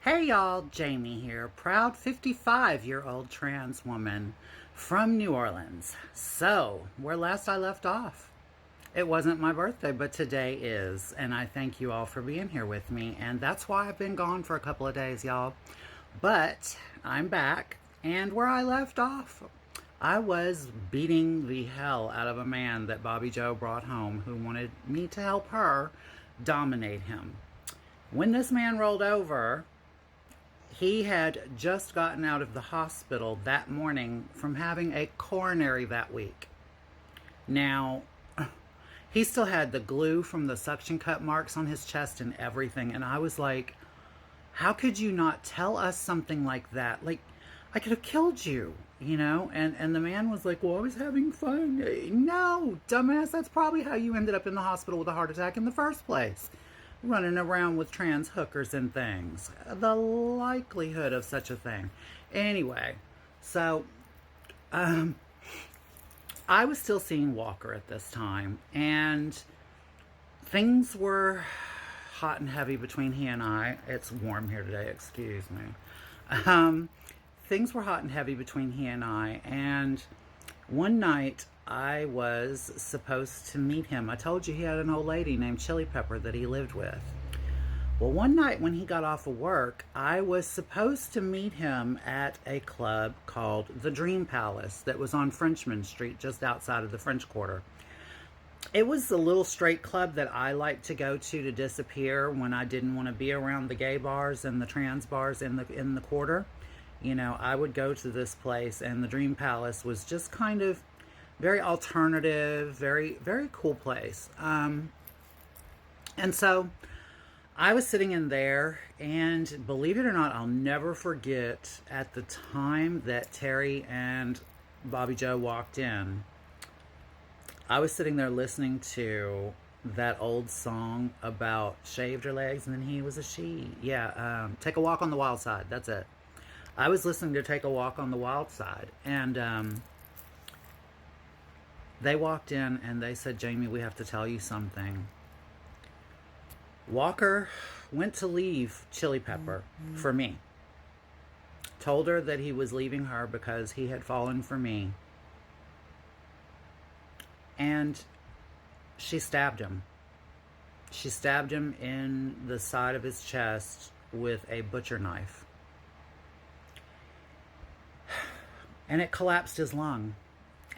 Hey y'all, Jamie here, proud 55-year-old trans woman from New Orleans. So, where last I left off, it wasn't my birthday, but today is, and I thank you all for being here with me, and that's why I've been gone for a couple of days, y'all. But I'm back, and where I left off, I was beating the hell out of a man that Bobby Joe brought home who wanted me to help her dominate him. When this man rolled over, he had just gotten out of the hospital that morning from having a coronary that week. Now, he still had the glue from the suction cut marks on his chest and everything. And I was like, how could you not tell us something like that? Like, I could have killed you, you know? And the man was like, well, I was having fun. No, dumbass, that's probably how you ended up in the hospital with a heart attack in the first place. Running around with trans hookers and things. The likelihood of such a thing. Anyway, so I was still seeing Walker at this time, and things were hot and heavy between he and I. It's warm here today, excuse me. Things were hot and heavy between he and I, and one night I was supposed to meet him. I told you he had an old lady named Chili Pepper that he lived with. Well, one night when he got off of work, I was supposed to meet him at a club called the Dream Palace that was on Frenchman Street, just outside of the French Quarter. It was a little straight club that I liked to go to disappear when I didn't want to be around the gay bars and the trans bars in the quarter. You know, I would go to this place, and the Dream Palace was just kind of very alternative, very, very cool place. And so I was sitting in there, and believe it or not, I'll never forget at the time that Terry and Bobby Joe walked in, I was sitting there listening to that old song about shaved her legs and then he was a she. Yeah, Take a Walk on the Wild Side. That's it. I was listening to Take a Walk on the Wild Side, and they walked in and they said, Jamie, we have to tell you something. Walker went to leave Chili Pepper for me. Told her that he was leaving her because he had fallen for me. And she stabbed him. She stabbed him in the side of his chest with a butcher knife. And it collapsed his lung.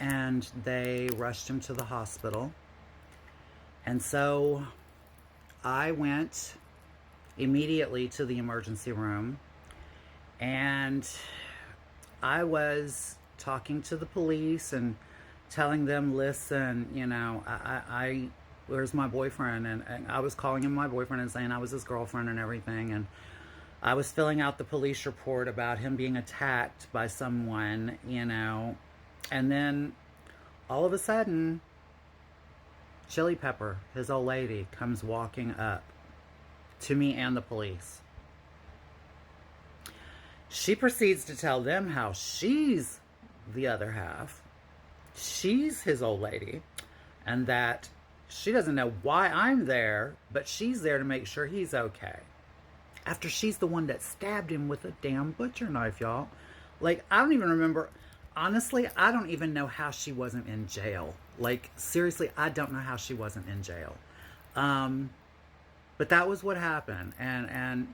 And they rushed him to the hospital. And so I went immediately to the emergency room, and I was talking to the police and telling them, listen, you know, I where's my boyfriend? And I was calling him my boyfriend and saying I was his girlfriend and everything. And I was filling out the police report about him being attacked by someone, you know. And then all of a sudden, Chili Pepper, his old lady, comes walking up to me and the police. She proceeds to tell them how she's the other half. She's his old lady, and that she doesn't know why I'm there, but she's there to make sure he's okay. After she's the one that stabbed him with a damn butcher knife, y'all. Like, I don't even remember. Honestly, I don't even know how she wasn't in jail. Like, seriously, I don't know how she wasn't in jail. But that was what happened. And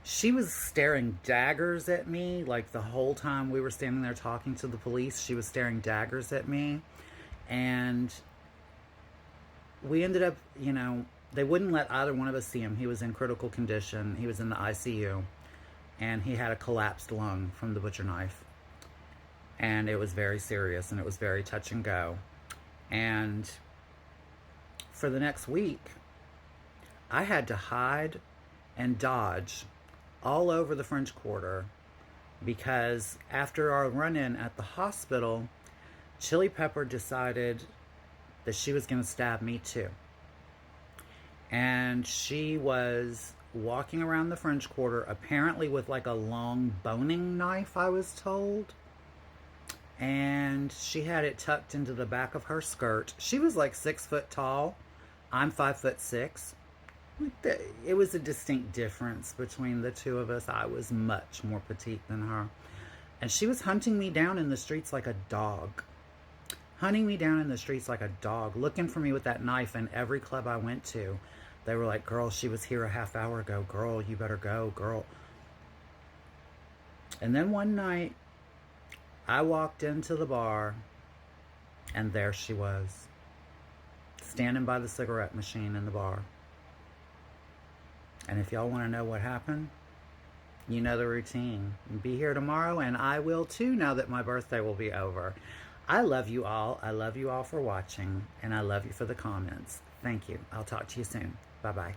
she was staring daggers at me. Like, the whole time we were standing there talking to the police, she was staring daggers at me. And we ended up, you know, they wouldn't let either one of us see him. He was in critical condition. He was in the ICU. And he had a collapsed lung from the butcher knife. And it was very serious, and it was very touch and go. And for the next week, I had to hide and dodge all over the French Quarter, because after our run-in at the hospital, Chili Pepper decided that she was going to stab me too. And she was walking around the French Quarter, apparently with like a long boning knife, I was told. And she had it tucked into the back of her skirt. She was like 6 foot tall. I'm 5'6". It was a distinct difference between the two of us. I was much more petite than her. And she was hunting me down in the streets like a dog. Hunting me down in the streets like a dog, looking for me with that knife in every club I went to. They were like, girl, she was here a half hour ago. Girl, you better go, girl. And then one night, I walked into the bar, and there she was, standing by the cigarette machine in the bar. And if y'all want to know what happened, you know the routine. Be here tomorrow, and I will too, now that my birthday will be over. I love you all. I love you all for watching, and I love you for the comments. Thank you. I'll talk to you soon. Bye-bye.